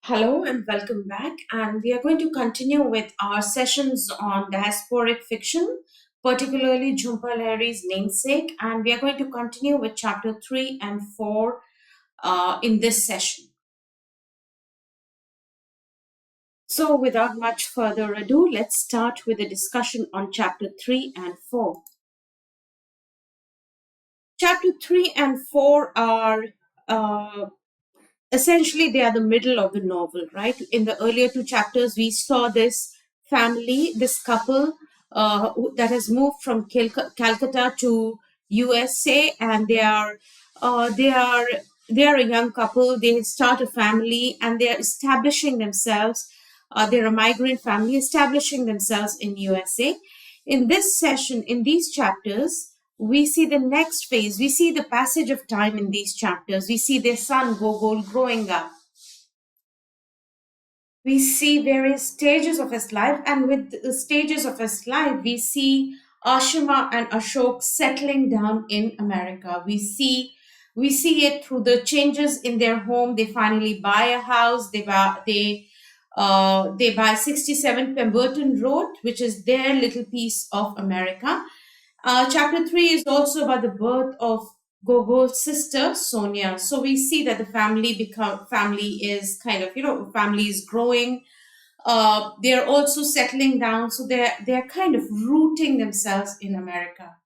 Hello and welcome back. And we are going to continue with our sessions on diasporic fiction, particularly Jhumpa Lahiri's Namesake. And we are going to continue with chapter 3 and 4 in this session. So, without much further ado, let's start with a discussion on chapter 3 and 4. Chapter 3 and 4 are uh, essentially they are the middle of the novel, right? In the earlier two chapters we saw this family, this couple that has moved from Calcutta to USA, and uh, they are they are a young couple. They start a family and they are establishing themselves. They're a migrant family establishing themselves in USA. In this session, in these chapters, we see the next phase. We see the passage of time in these chapters. We see their son Gogol growing up. We see various stages of his life, and with the stages of his life, we see Ashima and Ashok settling down in America. We see it through the changes in their home. They finally buy a house. They buy 67 Pemberton Road, which is their little piece of America. Chapter 3 is also about the birth of Gogol's sister Sonia. So we see that the family is kind of, family is growing. They're also settling down, so they're kind of rooting themselves in America.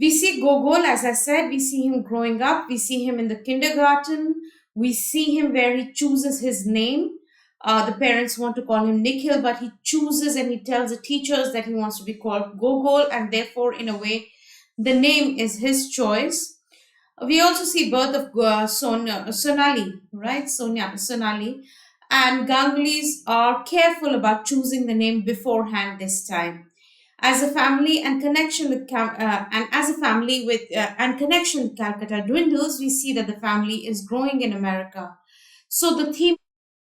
We see Gogol, as I said, we see him growing up. We see him in the kindergarten. We see him where he chooses his name. The parents want to call him Nikhil, but he chooses and he tells the teachers that he wants to be called Gogol, and therefore, in a way, the name is his choice. We also see birth of Sonali, right? Sonali. And Gangulis are careful about choosing the name beforehand this time. As a family and connection with and as a family with and connection with Calcutta dwindles, we see that the family is growing in America. So the theme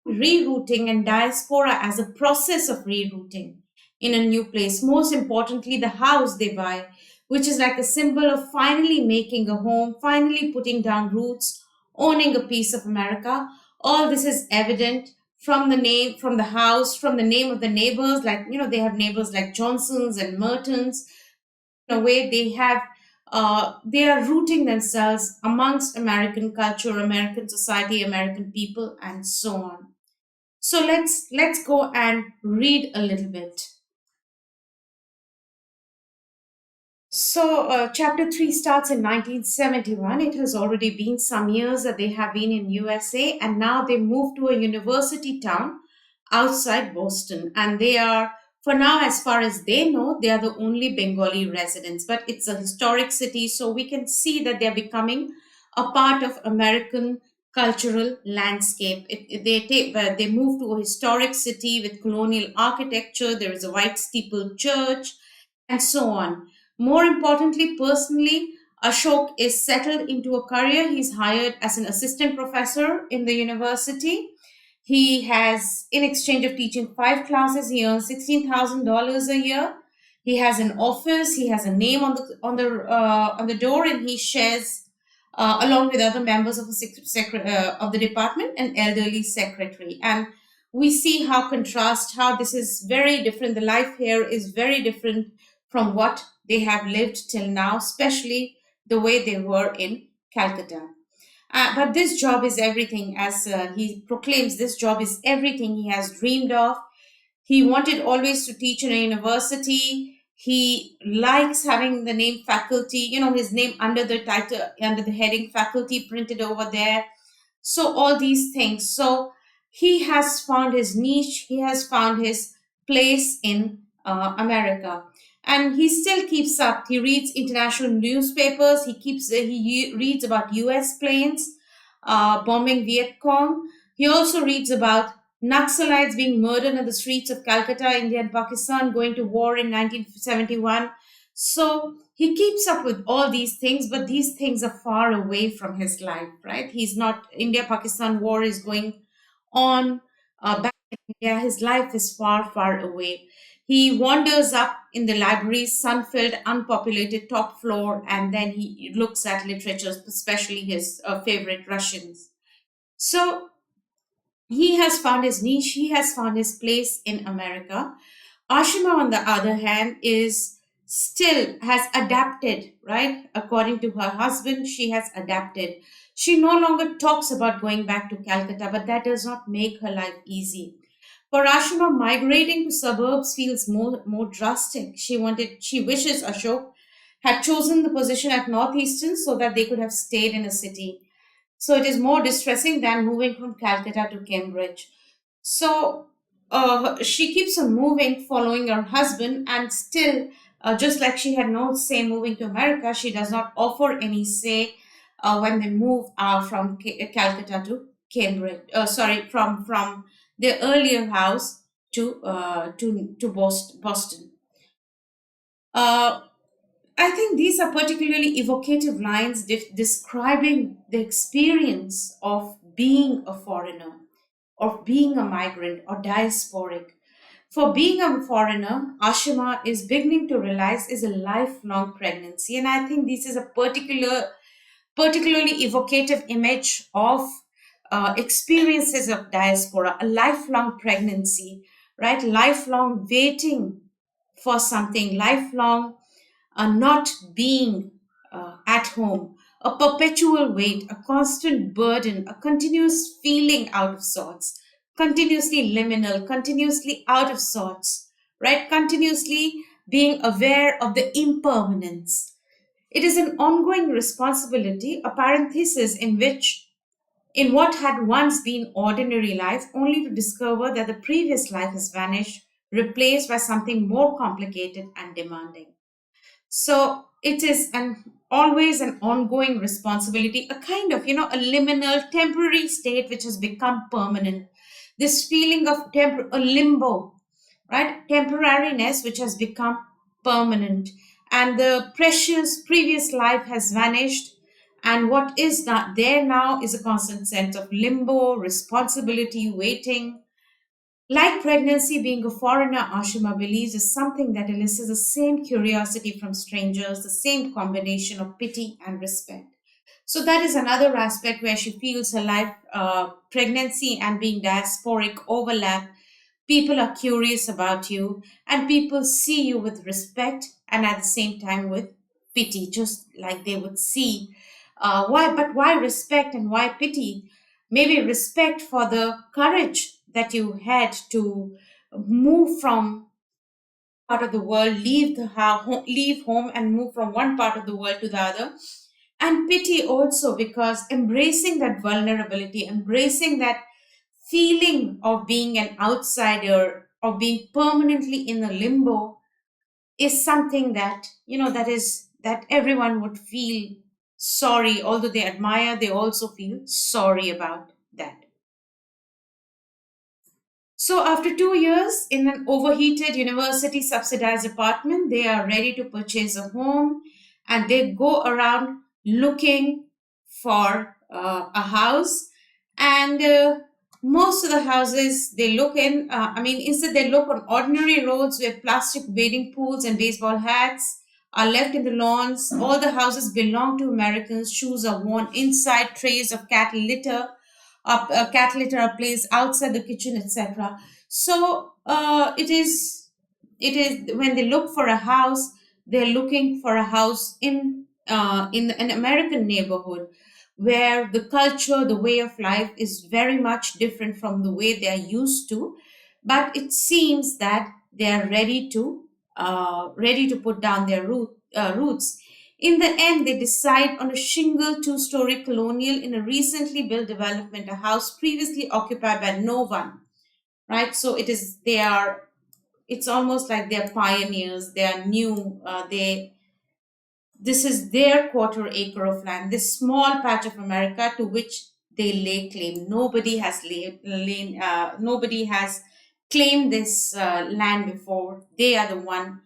rerouting and diaspora as a process of rerouting in a new place. Most importantly, the house they buy, which is like a symbol of finally making a home, finally putting down roots, owning a piece of America. All this is evident from the name, from the house, from the name of the neighbors. Like, they have neighbors like Johnsons and Mertons. In a way, they are rooting themselves amongst American culture, American society, American people, and so on. So let's go and read a little bit. So chapter 3 starts in 1971. It has already been some years that they have been in USA, and now they move to a university town outside Boston, and they are, for now, as far as they know, they are the only Bengali residents, but it's a historic city, so we can see that they're becoming a part of American cultural landscape. They move to a historic city with colonial architecture. There is a white steeple church, and so on. More importantly, personally, Ashok is settled into a career. He's hired as an assistant professor in the university. He has, in exchange of teaching 5 classes, he earns $16,000 a year. He has an office. He has a name on the door, and he shares, along with other members of of the department, an elderly secretary. And we see how this is very different. The life here is very different from what they have lived till now, especially the way they were in Calcutta. But this job is everything, as he proclaims, this job is everything he has dreamed of. He wanted always to teach in a university. He likes having the name faculty, his name under the title, under the heading faculty printed over there. So, all these things. So, he has found his niche, he has found his place in America. And he still keeps up. He reads international newspapers. He reads about U.S. planes bombing Viet Cong. He also reads about Naxalites being murdered in the streets of Calcutta, India, and Pakistan, going to war in 1971. So he keeps up with all these things, but these things are far away from his life, right? He's not, India Pakistan war is going on back in India. His life is far, far away. He wanders up in the library's sun filled, unpopulated top floor, and then he looks at literature, especially his favorite Russians. So He has found his niche, he has found his place in America. Ashima, on the other hand, is still has adapted, right? According to her husband, she has adapted. She no longer talks about going back to Calcutta, but that does not make her life easy. For Ashima, migrating to suburbs feels more drastic. She wishes Ashok had chosen the position at Northeastern so that they could have stayed in a city. So it is more distressing than moving from Calcutta to Cambridge. So she keeps on moving, following her husband, and still, just like she had no say moving to America, she does not offer any say when they move from Calcutta to Cambridge. Sorry, from their earlier house to Boston. Uh, I think these are particularly evocative lines describing the experience of being a foreigner, of being a migrant or diasporic. For being a foreigner, Ashima is beginning to realize is a lifelong pregnancy. And I think this is a particularly evocative image of experiences of diaspora, a lifelong pregnancy, right? Lifelong waiting for something, lifelong not being at home, a perpetual weight, a constant burden, a continuous feeling out of sorts, continuously liminal, continuously out of sorts, right? Continuously being aware of the impermanence. It is an ongoing responsibility, a parenthesis in what had once been ordinary life, only to discover that the previous life has vanished, replaced by something more complicated and demanding. So it is an always an ongoing responsibility, a kind of, a liminal temporary state which has become permanent. This feeling of a limbo, right? Temporariness which has become permanent. And the precious previous life has vanished. And what is not there now is a constant sense of limbo, responsibility, waiting, like pregnancy, being a foreigner, Ashima believes, is something that elicits the same curiosity from strangers, the same combination of pity and respect. So that is another aspect where she feels her life, pregnancy and being diasporic overlap. People are curious about you, and people see you with respect and at the same time with pity, just like they would see. Why respect and why pity? Maybe respect for the courage that you had to move from part of the world, leave home and move from one part of the world to the other. And pity also because embracing that vulnerability, embracing that feeling of being an outsider, of being permanently in a limbo, is something that, that everyone would feel sorry. Although they admire, they also feel sorry about that. So, after 2 years in an overheated university subsidized apartment, they are ready to purchase a home, and they go around looking for a house. And most of the houses they look in, instead, they look on ordinary roads where plastic wading pools and baseball hats are left in the lawns. All the houses belong to Americans, shoes are worn inside, trays of cattle litter are placed outside the kitchen, etc. So it is when they look for a house, they're looking for a house in an American neighborhood where the culture, the way of life is very much different from the way they are used to. But it seems that they are ready to put down their roots. In the end, they decide on a shingle two-story colonial in a recently built development, a house previously occupied by no one. Right? So it is. They are. It's almost like they're pioneers. They are new. This is their quarter acre of land, this small patch of America to which they lay claim. Nobody has claimed this land before. They are the one.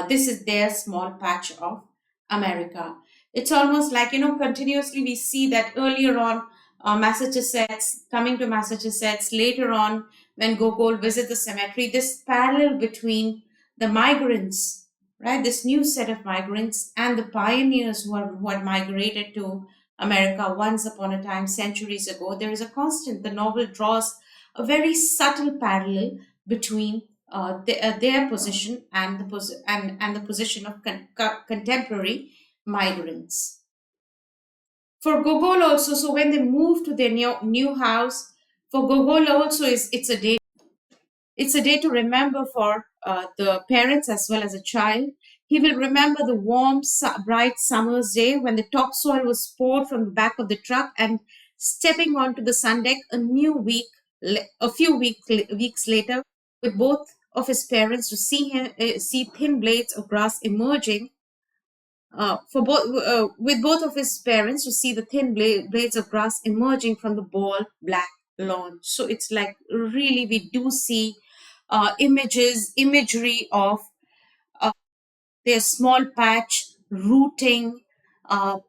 This is their small patch of America. It's almost like, continuously we see that earlier on, Massachusetts, coming to Massachusetts, later on, when Gogol visits the cemetery, this parallel between the migrants, right? This new set of migrants and the pioneers who had migrated to America once upon a time, centuries ago. There is a constant. The novel draws a very subtle parallel between their position and and the position of contemporary migrants. For Gogol also, so when they move to their new house, for Gogol also is it's a day to remember for the parents as well as a child. He will remember the warm, bright summer's day when the topsoil was poured from the back of the truck and stepping onto the sun deck a few weeks later, with both of his parents to see thin blades of grass emerging with both of his parents to see the thin blades of grass emerging from the bald black lawn. So it's like really we do see imagery of uh, their small patch rooting,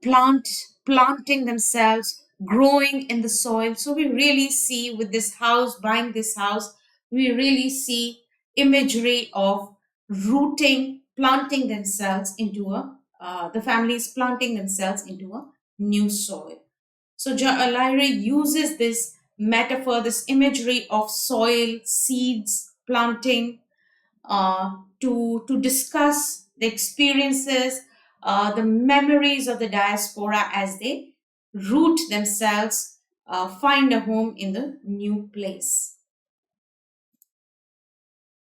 planting themselves, growing in the soil. So we really see with this house, buying this house, we really see imagery of rooting, planting themselves into the families planting themselves into a new soil. So Lyra uses this metaphor, this imagery of soil, seeds, planting, to discuss the experiences, the memories of the diaspora as they root themselves, find a home in the new place.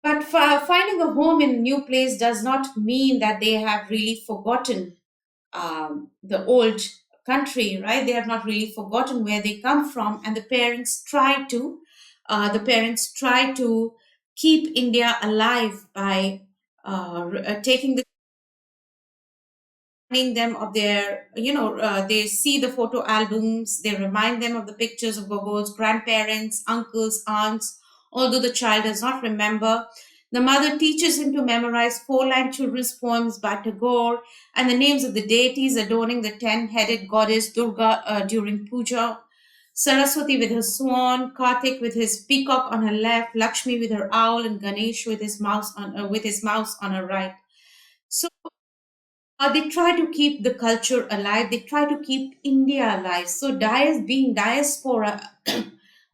But finding a home in a new place does not mean that they have really forgotten the old country, right? They have not really forgotten where they come from, and the parents try to keep India alive by taking the reminding them of their, they see the photo albums, they remind them of the pictures of Gogol's grandparents, uncles, aunts, although the child does not remember. The mother teaches him to memorize four-line children's poems by Tagore and the names of the deities adorning the ten-headed goddess Durga during puja. Saraswati with her swan, Kartik with his peacock on her left, Lakshmi with her owl, and Ganesh with his mouse on her right. So they try to keep the culture alive. They try to keep India alive. So being diaspora,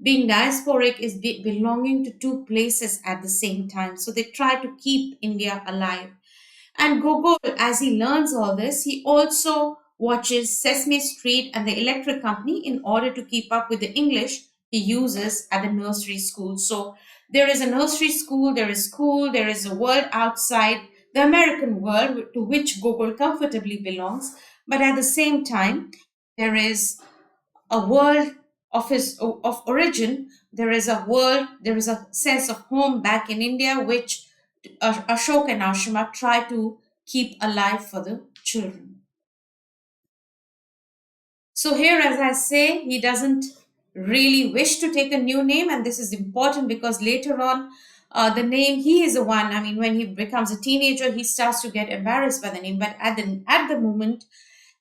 being diasporic is belonging to two places at the same time. So they try to keep India alive. And Gogol, as he learns all this, he also watches Sesame Street and the Electric Company in order to keep up with the English he uses at the nursery school. So there is a nursery school, there is a world outside the American world to which Gogol comfortably belongs. But at the same time, there is a world of origin. There is a sense of home back in India, which Ashok and Ashima try to keep alive for the children. So here, as I say, he doesn't really wish to take a new name, and this is important because later on, the name he is the one. I mean, when he becomes a teenager, he starts to get embarrassed by the name. But at the moment,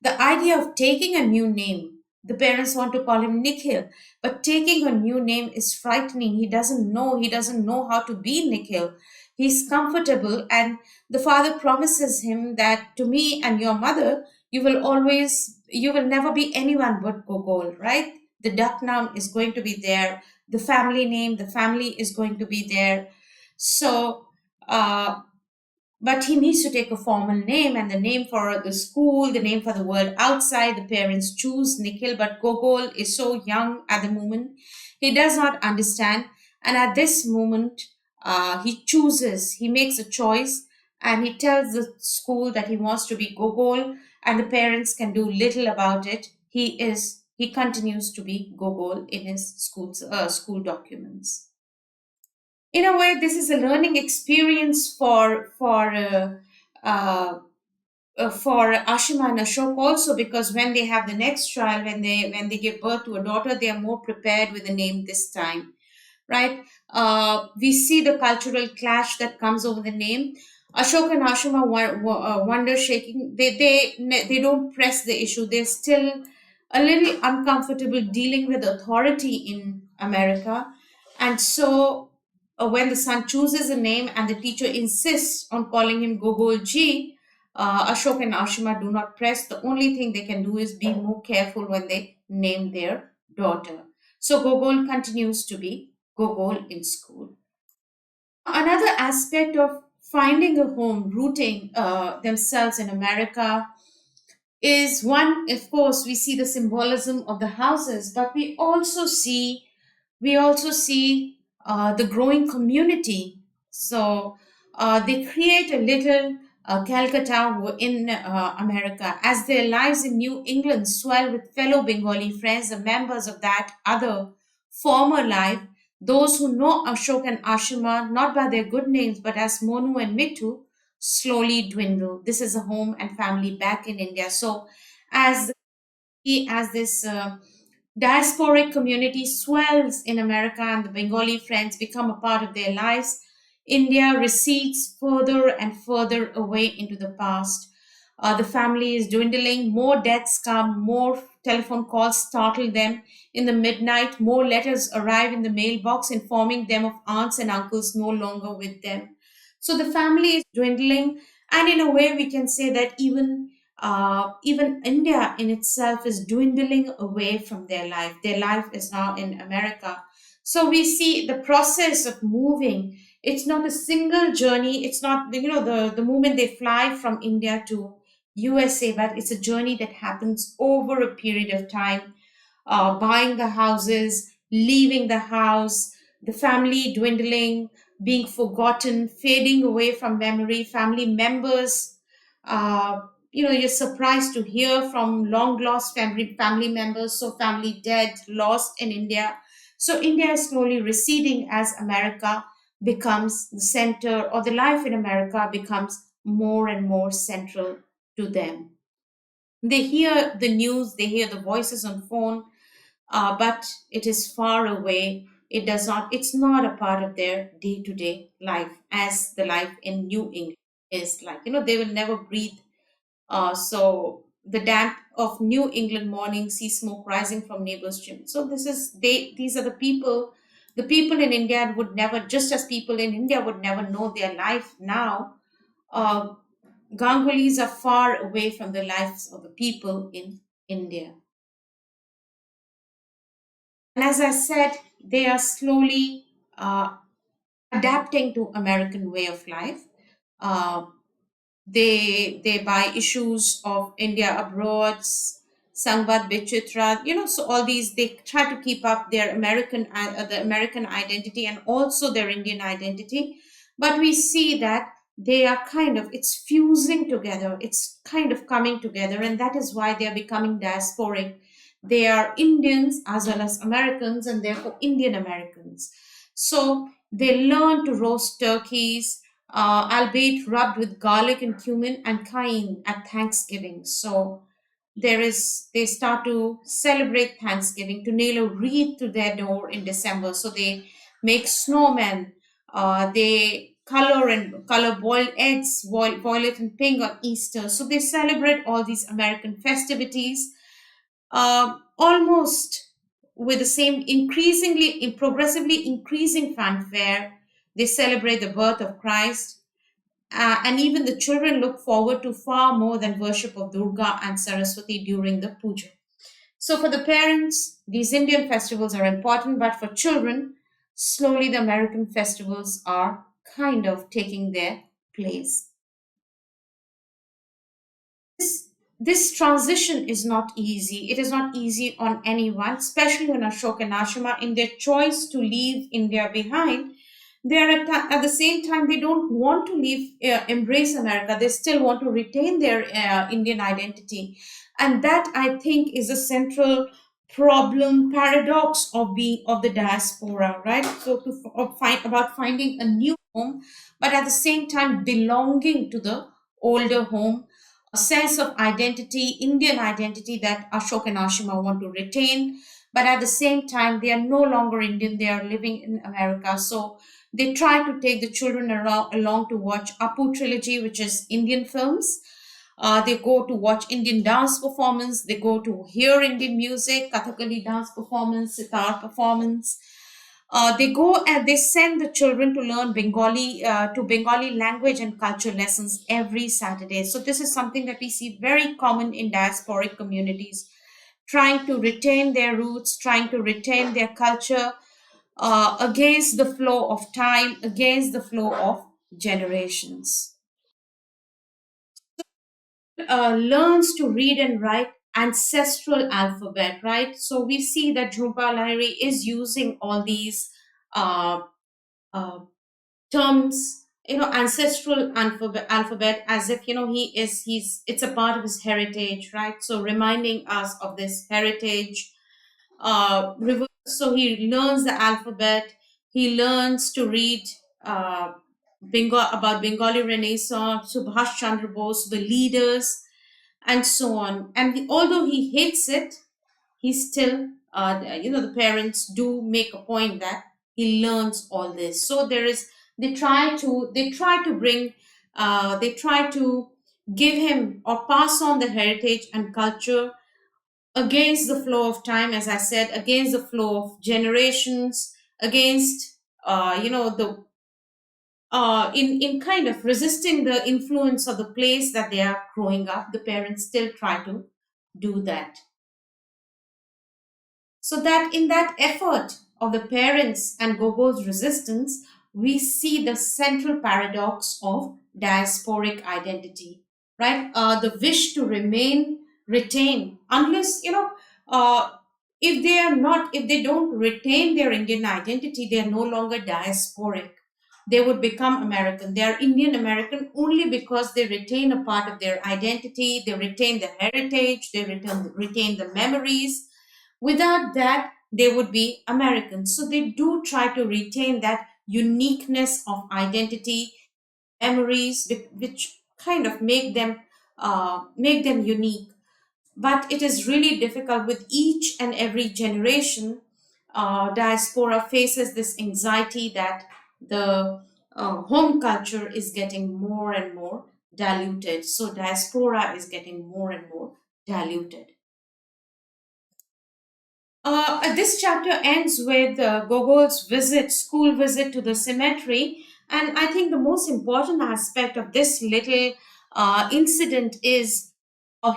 the idea of taking a new name, the parents want to call him Nikhil, but taking a new name is frightening. He doesn't know. He doesn't know how to be Nikhil. He's comfortable, and the father promises him that to me and your mother, you will never be anyone but Gogol, right? The duck noun is going to be there. The family name, the family is going to be there. So, uh, but he needs to take a formal name and the name for the school, the name for the world outside. The parents choose Nikhil, but Gogol is so young at the moment. He does not understand. And at this moment, he makes a choice and he tells the school that he wants to be Gogol and the parents can do little about it. He continues to be Gogol in his school documents. In a way, this is a learning experience uh, for Ashima and Ashok also, because when they have the next child, when they give birth to a daughter, they are more prepared with the name this time, right? We see the cultural clash that comes over the name. Ashok and Ashima wonder shaking. They don't press the issue. They're still a little uncomfortable dealing with authority in America, and so when the son chooses a name and the teacher insists on calling him Gogolji, Ashok and Ashima do not press. The only thing they can do is be more careful when they name their daughter. So Gogol continues to be gogol in school. Another aspect of finding a home, rooting themselves in America, is one, of course, we see the symbolism of the houses, but we also see the growing community. So they create a little Calcutta in America as their lives in New England swell with fellow Bengali friends and members of that other former life. Those who know Ashok and Ashima not by their good names but as Monu and Mittu slowly dwindle. This is a home and family back in India. So as as this diasporic community swells in America and the Bengali friends become a part of their lives, India recedes further and further away into the past. The family is dwindling, more deaths come, more telephone calls startle them. In the midnight, more letters arrive in the mailbox informing them of aunts and uncles no longer with them. So the family is dwindling, and in a way, we can say that even India in itself is dwindling away from their life. Their life is now in America. So we see the process of moving. It's not a single journey. It's not, the moment they fly from India to USA, but it's a journey that happens over a period of time. Buying the houses, leaving the house, the family dwindling, being forgotten, fading away from memory, family members. Uh, you're surprised to hear from long lost family members, so family dead, lost in India. So India is slowly receding as America becomes the center, or the life in America becomes more and more central to them. They hear the news, they hear the voices on phone, but it is far away. It's not a part of their day to day life as the life in New England is like. They will never breathe. So the damp of New England morning, see smoke rising from neighbors' chimney. So these are the people in India would never, just as people in India would never know their life now. Uh, Gangulis are far away from the lives of the people in India. And as I said, they are slowly adapting to American way of life. Uh, they buy issues of India abroad, Sangvad Bichitra, so all these they try to keep up their the American identity and also their Indian identity. But we see that they are it's fusing together, it's kind of coming together, and that is why they are becoming diasporic. They are Indians as well as Americans, and therefore Indian Americans. So they learn to roast turkeys, albeit rubbed with garlic and cumin and cayenne at Thanksgiving. So they start to celebrate Thanksgiving, to nail a wreath to their door in December. So they make snowmen, they color boiled eggs, boil it in pink on Easter. So they celebrate all these American festivities, almost with the same progressively increasing fanfare. They celebrate the birth of Christ, and even the children look forward to far more than worship of Durga and Saraswati during the puja. So, for the parents, these Indian festivals are important, but for children, slowly the American festivals are kind of taking their place. This transition is not easy. It is not easy on anyone, especially on Ashok and Ashima in their choice to leave India behind. They are at the same time they don't want to leave, embrace America. They still want to retain their Indian identity, and that I think is a central problem paradox of being of the diaspora, right? So about finding a new home, but at the same time belonging to the older home, a sense of identity, Indian identity that Ashok and Ashima want to retain. But at the same time, they are no longer Indian, they are living in America. So they try to take the children along to watch Apu Trilogy, which is Indian films. They go to watch Indian dance performance. They go to hear Indian music, Kathakali dance performance, sitar performance. They go and they send the children to learn Bengali, to Bengali language and culture lessons every Saturday. So this is something that we see very common in diasporic communities, trying to retain their roots, trying to retain their culture, against the flow of time, against the flow of generations. Learns to read and write ancestral alphabet, right? So we see that Jhumpa Lahiri is using all these uh, uh, terms, ancestral alphabet, as if it's a part of his heritage, right? So reminding us of this heritage. So he learns the alphabet. He learns to read uh, about Bengali Renaissance, Subhash Chandra Bose, the leaders, and so on. And although he hates it, he still, the parents do make a point that he learns all this. So they try to give him or pass on the heritage and culture against the flow of time, as I said, against the flow of generations, against the in kind of resisting the influence of the place that they are growing up. The parents still try to do that. So that in that effort of the parents and Gogol's resistance, we see the central paradox of diasporic identity, right? The wish to retain, unless, if they are not, if they don't retain their Indian identity, they are no longer diasporic. They would become American. They are Indian American only because they retain a part of their identity, they retain the heritage, they retain the memories. Without that, they would be Americans. So they do try to retain that uniqueness of identity, memories, which kind of make them unique. But it is really difficult with each and every generation. Diaspora faces this anxiety that the home culture is getting more and more diluted. So diaspora is getting more and more diluted. This chapter ends with Gogol's school visit to the cemetery, and I think the most important aspect of this little incident is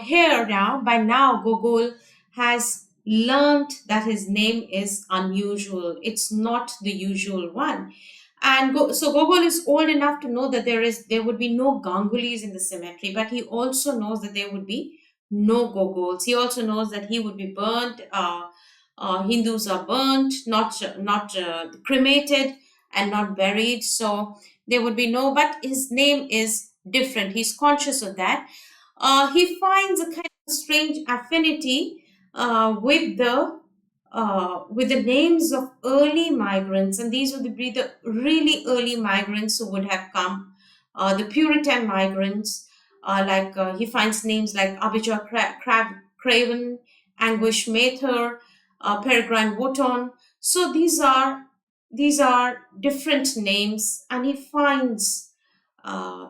here now. By now, Gogol has learned that his name is unusual. It's not the usual one, and so Gogol is old enough to know that there would be no Gangulis in the cemetery, but he also knows that there would be no Gogols. He also knows that he would be burnt. Hindus are burnt, not cremated, and not buried. So there would be no. But his name is different. He's conscious of that. He finds a kind of strange affinity with the names of early migrants, and these would be the really early migrants who would have come, the Puritan migrants. He finds names like Abijah Craven, Anguish Mather, Peregrine Wootton. So these are different names, and uh, he finds uh,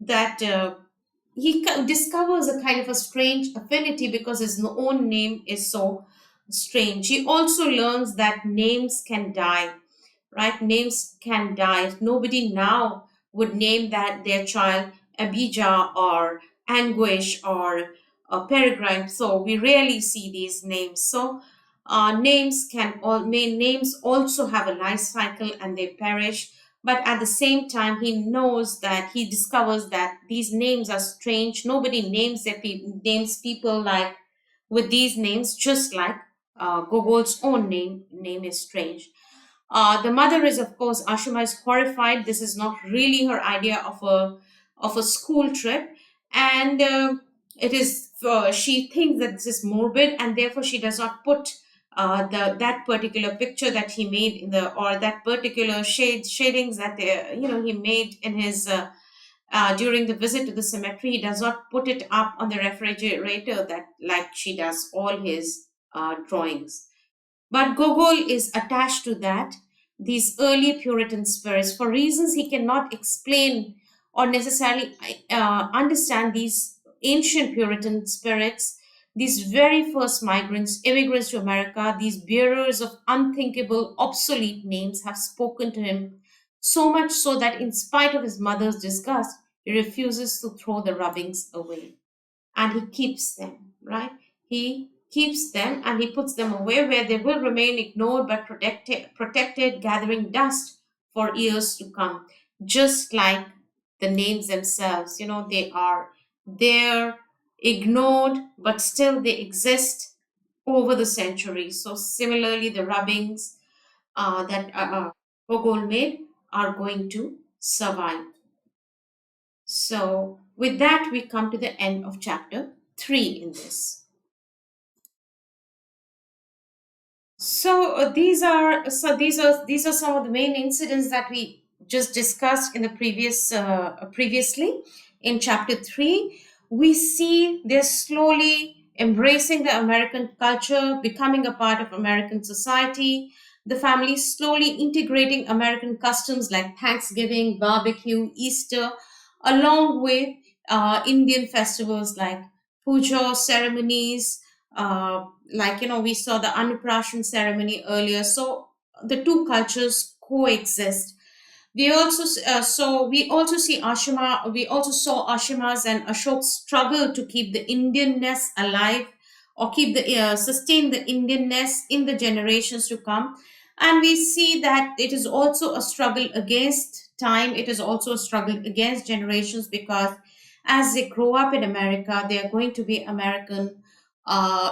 that discovers a kind of a strange affinity because his own name is so strange. He also learns that names can die, right? Names can die. Nobody now would name that their child Abijah or Anguish or Peregrine. So we rarely see these names. So names also have a life cycle and they perish. But at the same time, he discovers that these names are strange. Nobody names people like with these names, just like Gogol's own name is strange. The mother is, of course, Ashima is horrified. This is not really her idea of a school trip, and it is. She thinks that this is morbid, and therefore she does not put the that particular picture that he made in the or that particular shadings that he made in his. During the visit to the cemetery, he does not put it up on the refrigerator that like she does all his drawings. But Gogol is attached to that, these early Puritan spirits, for reasons he cannot explain or necessarily understand. These ancient Puritan spirits, these very first immigrants to America, these bearers of unthinkable, obsolete names, have spoken to him so much so that, in spite of his mother's disgust, he refuses to throw the rubbings away and he keeps them, right? He keeps them and he puts them away where they will remain ignored but protected, gathering dust for years to come. Just like the names themselves, they are there, ignored, but still they exist over the centuries. So, similarly, the rubbings that Gogol made are going to survive. So, with that, we come to the end of chapter 3 in this. These are some of the main incidents that we just discussed in the previously in chapter 3. We see they're slowly embracing the American culture, becoming a part of American society. The family slowly integrating American customs like Thanksgiving, barbecue, Easter, along with Indian festivals like puja ceremonies, like we saw the Annuprashan ceremony earlier. So the two cultures coexist. We also see Ashima. We also saw Ashima's and Ashok's struggle to keep the Indianness alive, or keep the sustain the Indianness in the generations to come. And we see that it is also a struggle against time. It is also a struggle against generations, because as they grow up in America, they are going to be American.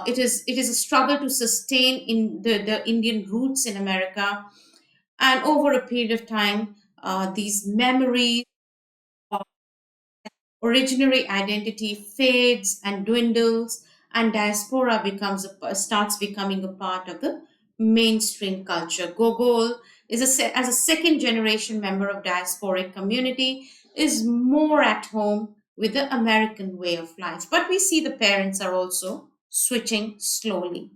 It is a struggle to sustain in the Indian roots in America, and over a period of time, these memories of originary identity fades and dwindles, and diaspora starts becoming a part of the mainstream culture. Gogol as a second generation member of diasporic community, is more at home with the American way of life. But we see the parents are also switching slowly.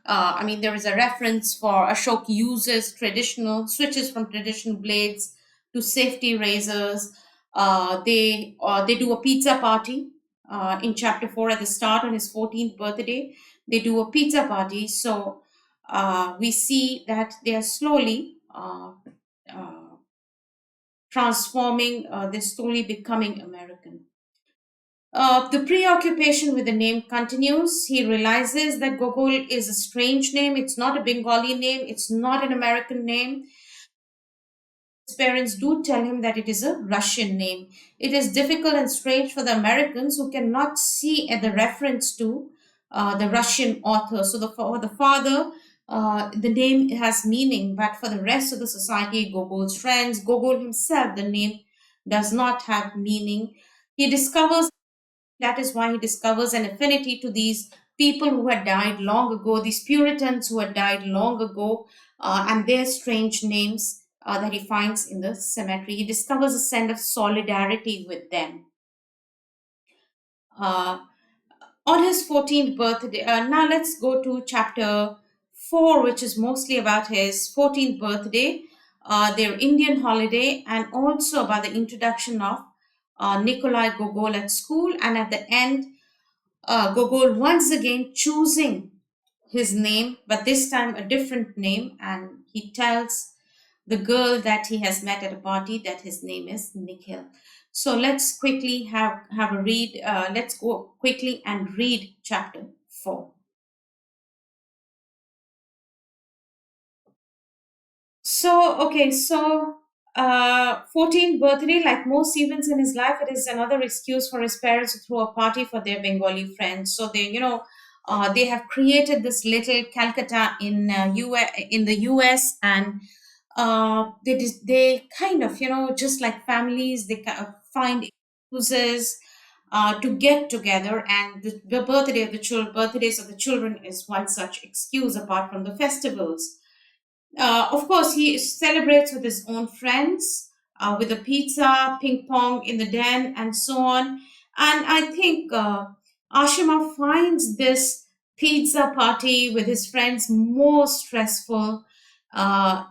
There is a reference for Ashok uses traditional switches from traditional blades to safety razors. They do a pizza party in chapter 4 at the start on his 14th birthday. They do a pizza party. So we see that they are slowly uh, transforming, they're slowly becoming American. The preoccupation with the name continues. He realizes that Gogol is a strange name. It's not a Bengali name. It's not an American name. His parents do tell him that it is a Russian name. It is difficult and strange for the Americans who cannot see at the reference to the Russian author. So for the father, the name has meaning, but for the rest of the society, Gogol's friends, Gogol himself, the name does not have meaning. He discovers That is why he discovers an affinity to these people who had died long ago, these Puritans who had died long ago, and their strange names that he finds in the cemetery. He discovers a sense of solidarity with them. Uh, on his 14th birthday, now let's go to chapter 4, which is mostly about his 14th birthday, their Indian holiday, and also about the introduction of Nikolai Gogol at school, and at the end, Gogol once again choosing his name, but this time a different name, and he tells the girl that he has met at a party that his name is Nikhil. So let's quickly have a read. Let's go quickly and read chapter 4. So 14th birthday, like most events in his life, it is another excuse for his parents to throw a party for their Bengali friends. So they have created this little Calcutta in the US, and they kind of, just like families, they kind of find excuses to get together, and the birthdays of the children is one such excuse apart from the festivals. Of course, he celebrates with his own friends, with a pizza, ping pong in the den, and so on. And I think Ashima finds this pizza party with his friends more stressful. Uh,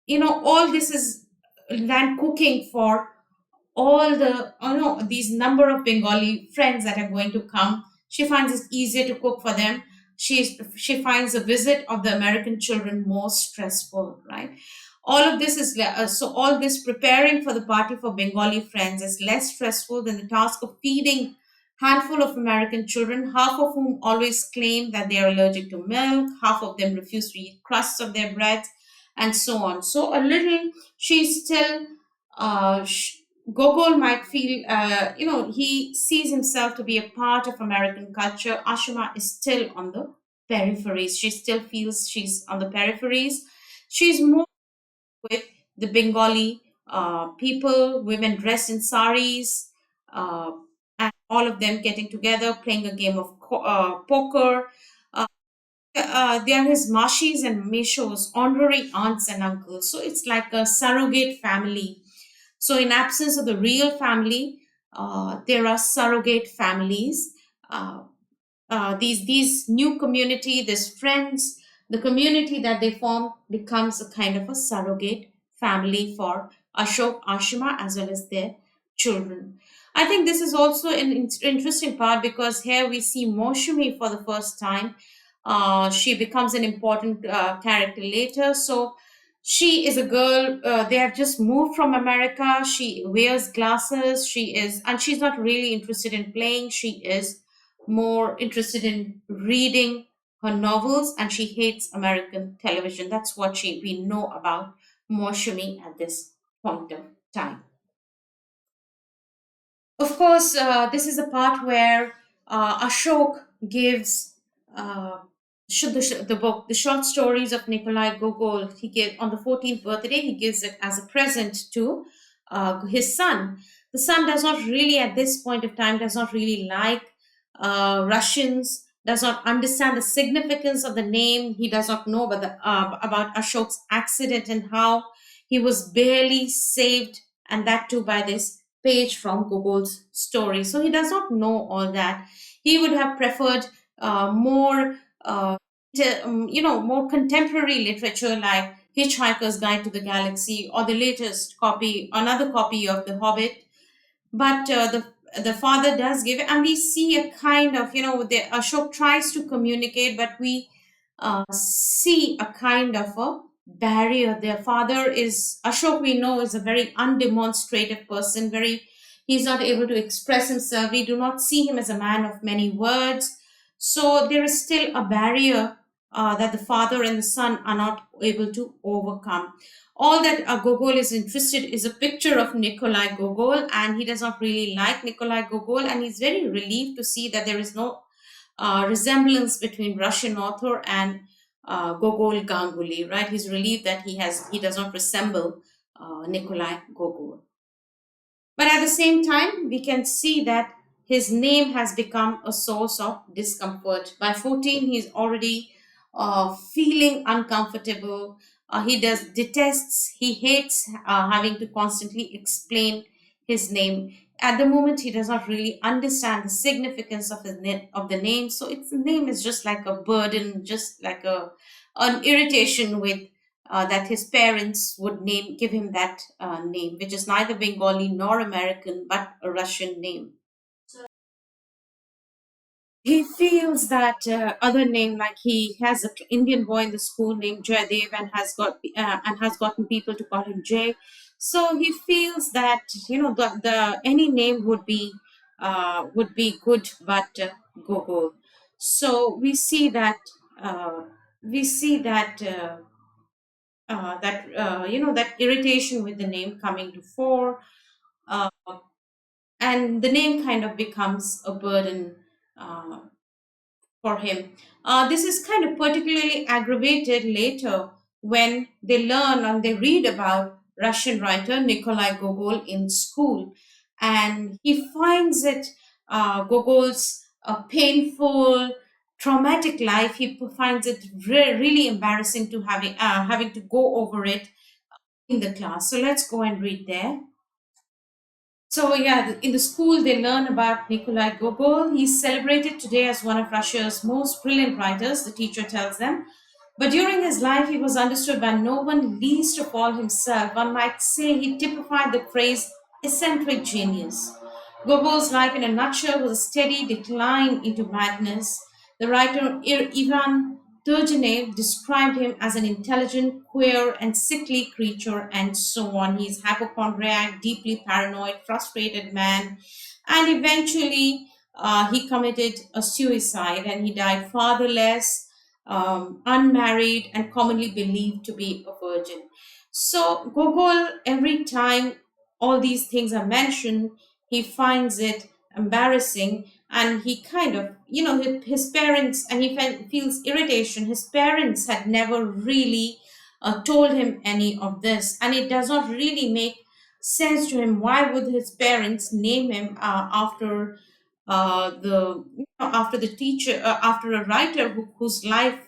all this is than cooking for all these number of Bengali friends that are going to come. She finds it easier to cook for them. She finds the visit of the American children more stressful, right? All this preparing for the party for Bengali friends is less stressful than the task of feeding handful of American children, half of whom always claim that they are allergic to milk, half of them refuse to eat crusts of their breads, and so on. So a little, she's still, Gogol might feel, he sees himself to be a part of American culture. Ashima is still on the peripheries. She still feels she's on the peripheries. She's more with the Bengali people, women dressed in saris, uh, and all of them getting together, playing a game of poker. Uh, they are his mashis and meshos, honorary aunts and uncles. So it's like a surrogate family. So, in absence of the real family, there are surrogate families. Uh, these new community, these friends, the community that they form becomes a kind of a surrogate family for Ashok, Ashima, as well as their children. I think this is also an interesting part because here we see Moshumi for the first time. She becomes an important character later. So she is a girl. They have just moved from America. She wears glasses. And she's not really interested in playing. She is more interested in reading her novels, and she hates American television. That's what we know about Moshumi at this point of time. Of course, this is a part where Ashok gives the book, the short stories of Nikolai Gogol. He gave on the 14th birthday. He gives it as a present to his son. The son does not really, at this point of time, does not really like Russians. Does not understand the significance of the name. He does not know about Ashok's accident and how he was barely saved, and that too by this page from Gogol's story. So he does not know all that. He would have preferred more, more contemporary literature like Hitchhiker's Guide to the Galaxy or the latest copy, another copy of The Hobbit. But the father does give it, and we see a kind of, Ashok tries to communicate, but we see a kind of a barrier. Their father is Ashok, we know, is a very undemonstrative person. He's not able to express himself. We do not see him as a man of many words. So there is still a barrier that the father and the son are not able to overcome. All that Gogol is interested is a picture of Nikolai Gogol, and he does not really like Nikolai Gogol, and he's very relieved to see that there is no resemblance between Russian author and Gogol Ganguly, right? He's relieved that he does not resemble Nikolai Gogol. But at the same time, we can see that his name has become a source of discomfort. By 14, he's already feeling uncomfortable. He hates having to constantly explain his name. At the moment, he does not really understand the significance of of the name. So the name is just like a burden, just like an irritation with that his parents would give him that name, which is neither Bengali nor American, but a Russian name. He feels that other name, like he has an Indian boy in the school named Jaydev and has gotten people to call him Jay. So he feels that the any name would be good, but Gogol. So uh, we see that irritation with the name coming to fore, uh, and the name kind of becomes a burden uh, for him. This is kind of particularly aggravated later when they learn and they read about Russian writer Nikolai Gogol in school, and he finds it Gogol's painful, traumatic life. He finds it really embarrassing to having to go over it in the class. So let's go and read there. So yeah, in the school they learn about Nikolai Gogol. He's celebrated today as one of Russia's most brilliant writers, the teacher tells them. But during his life, he was understood by no one, least of all himself. One might say he typified the phrase eccentric genius. Gogol's life, in a nutshell, was a steady decline into madness. The writer Ivan Turgenev described him as an intelligent, queer, and sickly creature, and so on. He's hypochondriac, deeply paranoid, frustrated man, and eventually he committed a suicide and he died fatherless, unmarried, and commonly believed to be a virgin. So Gogol, every time all these things are mentioned, he finds it embarrassing, and he kind of, his parents, and he feels irritation. His parents had never really told him any of this, and it does not really make sense to him. Why would his parents name him after the teacher, after a writer whose life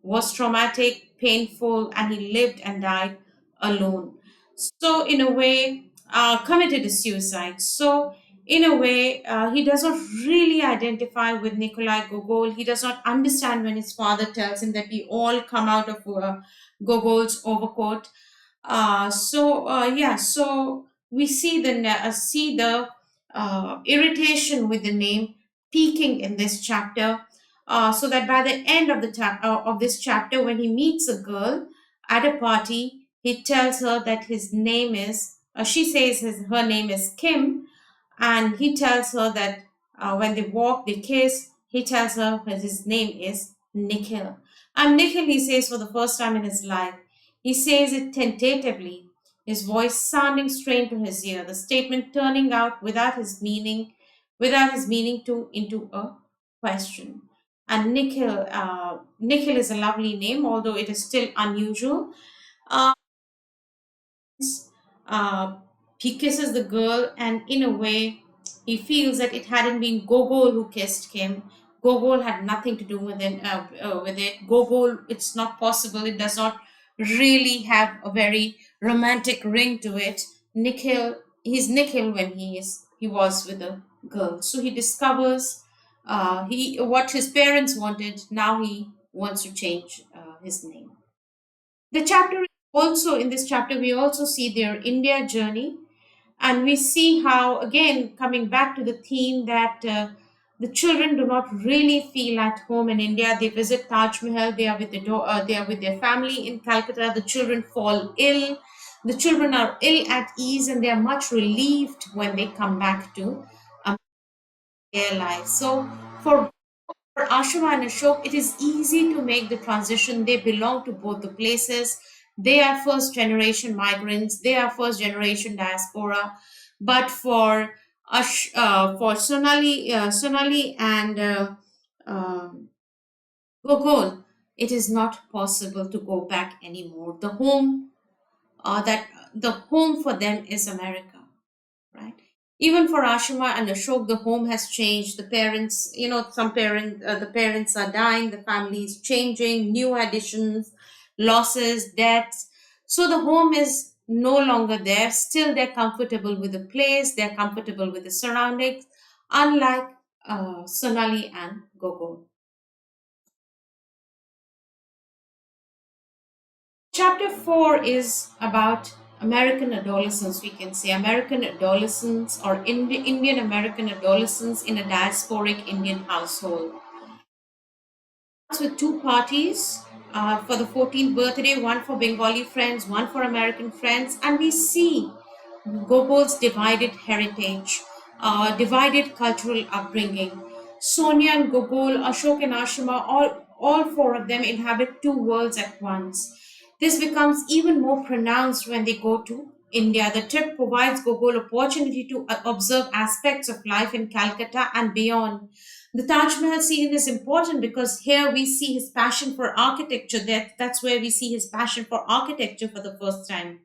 was traumatic, painful, and he lived and died alone? So in a way, committed a suicide. So in a way, he does not really identify with Nikolai Gogol. He does not understand when his father tells him that we all come out of Gogol's overcoat. So we see the irritation with the name peaking in this chapter. So that by the end of of this chapter, when he meets a girl at a party, he tells her that his name is. She says her name is Kim, and he tells her that when they walk, they kiss. He tells her that his name is Nikhil. And Nikhil, he says for the first time in his life. He says it tentatively, his voice sounding strange to his ear, the statement turning out without his meaning to into a question. And Nikhil is a lovely name, although it is still unusual. Uh, uh, he kisses the girl, and in a way, he feels that it hadn't been Gogol who kissed him. Gogol had nothing to do with it. Gogol, it's not possible. It does not really have a very romantic ring to it. Nikhil, he's Nikhil when he was with a girl. So he discovers he what his parents wanted. Now he wants to change his name. The chapter also in this chapter we also see their India journey, and we see how, again, coming back to the theme that the children do not really feel at home in India. They visit Taj Mahal, they are with they are with their family in Calcutta. The children fall ill, the children are ill at ease, and they are much relieved when they come back to um, their lives. So for Ashima and Ashok, it is easy to make the transition. They belong to both the places. They are first generation migrants. They are first generation diaspora. But for Sonali and Gogol, it is not possible to go back anymore. The home for them is America, right? Even for Ashima and Ashok, the home has changed. The parents, the parents are dying, the family is changing, new additions, losses, deaths. So the home is no longer there. Still, they're comfortable with the place, they're comfortable with the surroundings, unlike Sonali and Gogo. Chapter 4 is about American adolescents, we can say American adolescents or Indian American adolescents in a diasporic Indian household. With two parties for the 14th birthday, one for Bengali friends, one for American friends, and we see Gogol's divided heritage, divided cultural upbringing. Sonia and Gogol, Ashok and Ashima, all four of them inhabit two worlds at once. This becomes even more pronounced when they go to India. The trip provides Gogol opportunity to observe aspects of life in Calcutta and beyond. The Taj Mahal scene is important because here we see his passion for architecture. That's where we see his passion for architecture for the first time.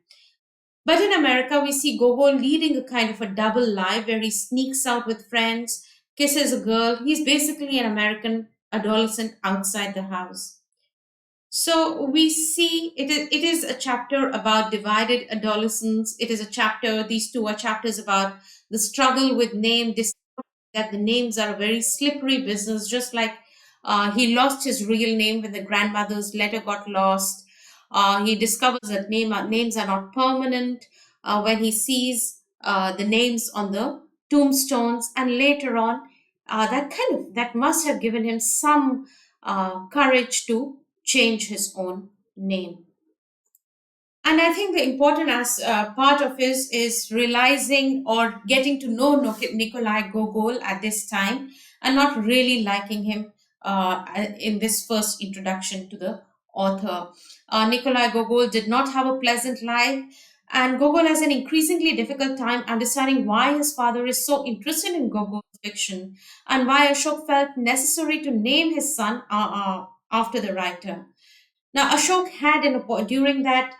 But in America, we see Gogol leading a kind of a double life where he sneaks out with friends, kisses a girl. He's basically an American adolescent outside the house. So we see it is a chapter about divided adolescence. It is a chapter, these two are chapters about the struggle with name, that the names are a very slippery business, just like he lost his real name when the grandmother's letter got lost. He discovers that names are not permanent when he sees the names on the tombstones, and later on, that must have given him some courage to change his own name. And I think the important part of is realizing or getting to know Nikolai Gogol at this time. and not really liking him in this first introduction to the author. Nikolai Gogol did not have a pleasant life, and Gogol has an increasingly difficult time understanding why his father is so interested in Gogol's fiction and why Ashok felt necessary to name his son after the writer. Now, Ashok had during that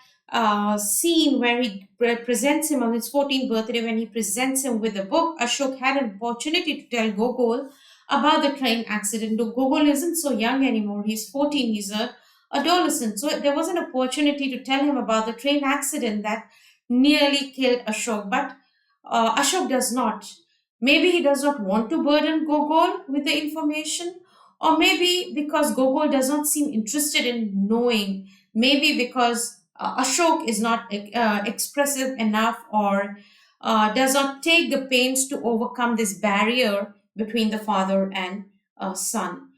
scene where he presents him on his 14th birthday, when he presents him with the book, Ashok had an opportunity to tell Gogol about the train accident. Though Gogol isn't so young anymore, he's 14, he's a adolescent. So there was an opportunity to tell him about the train accident that nearly killed Ashok, but Ashok does not. Maybe he does not want to burden Gogol with the information, or maybe because Gogol does not seem interested in knowing, maybe because Ashok is not expressive enough, or does not take the pains to overcome this barrier between the father and son.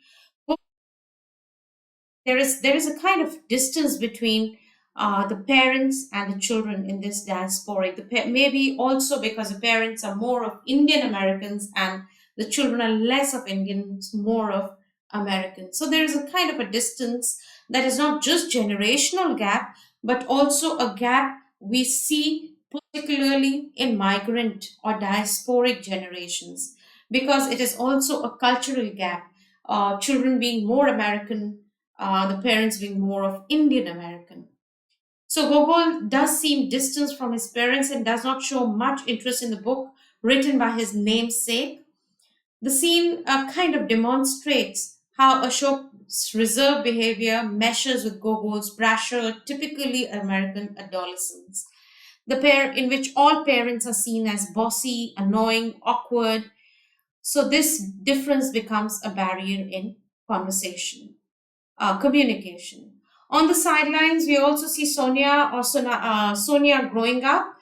There is a kind of distance between the parents and the children in this diasporic. Maybe also because the parents are more of Indian Americans and the children are less of Indians, more of Americans. So there is a kind of a distance that is not just generational gap, but also a gap we see particularly in migrant or diasporic generations, because it is also a cultural gap. Children being more American, the parents being more of Indian American. So Gogol does seem distant from his parents and does not show much interest in the book written by his namesake. The scene kind of demonstrates how Ashok's reserved behavior meshes with Gogol's brasher, typically American adolescence. The pair in which all parents are seen as bossy, annoying, awkward. So this difference becomes a barrier in conversation, communication. On the sidelines, we also see Sonia growing up.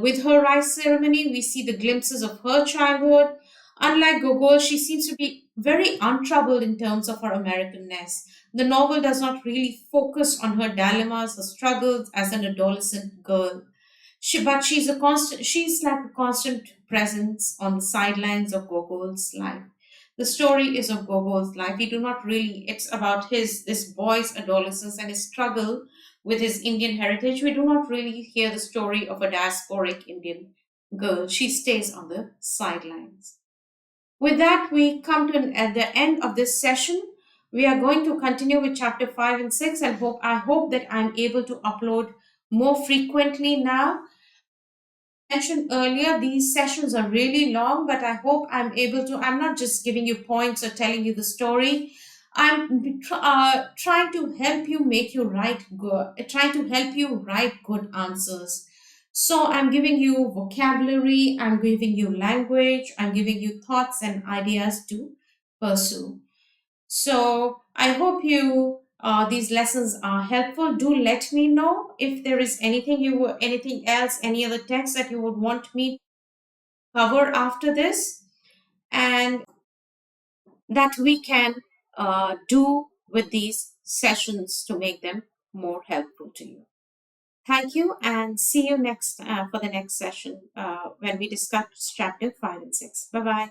With her rice ceremony, we see the glimpses of her childhood. Unlike Gogol, she seems to be very untroubled in terms of her Americanness. The novel does not really focus on her dilemmas, her struggles as an adolescent girl. But she's like a constant presence on the sidelines of Gogol's life. The story is of Gogol's life. We do not really, it's about this boy's adolescence and his struggle with his Indian heritage. We do not really hear the story of a diasporic Indian girl. She stays on the sidelines. With that, we come to at the end of this session. We are going to continue with chapter 5 and 6, and I hope that I'm able to upload more frequently now. Mentioned earlier, these sessions are really long, but I hope I'm able to. I'm not just giving you points or telling you the story. I'm trying to help you make you write good, trying to help you write good answers. So I'm giving you vocabulary, I'm giving you language, I'm giving you thoughts and ideas to pursue. So I hope you these lessons are helpful. Do let me know if there is anything else, any other text that you would want me to cover after this, and that we can do with these sessions to make them more helpful to you. Thank you, and see you next for the next session when we discuss chapter 5 and 6. Bye bye.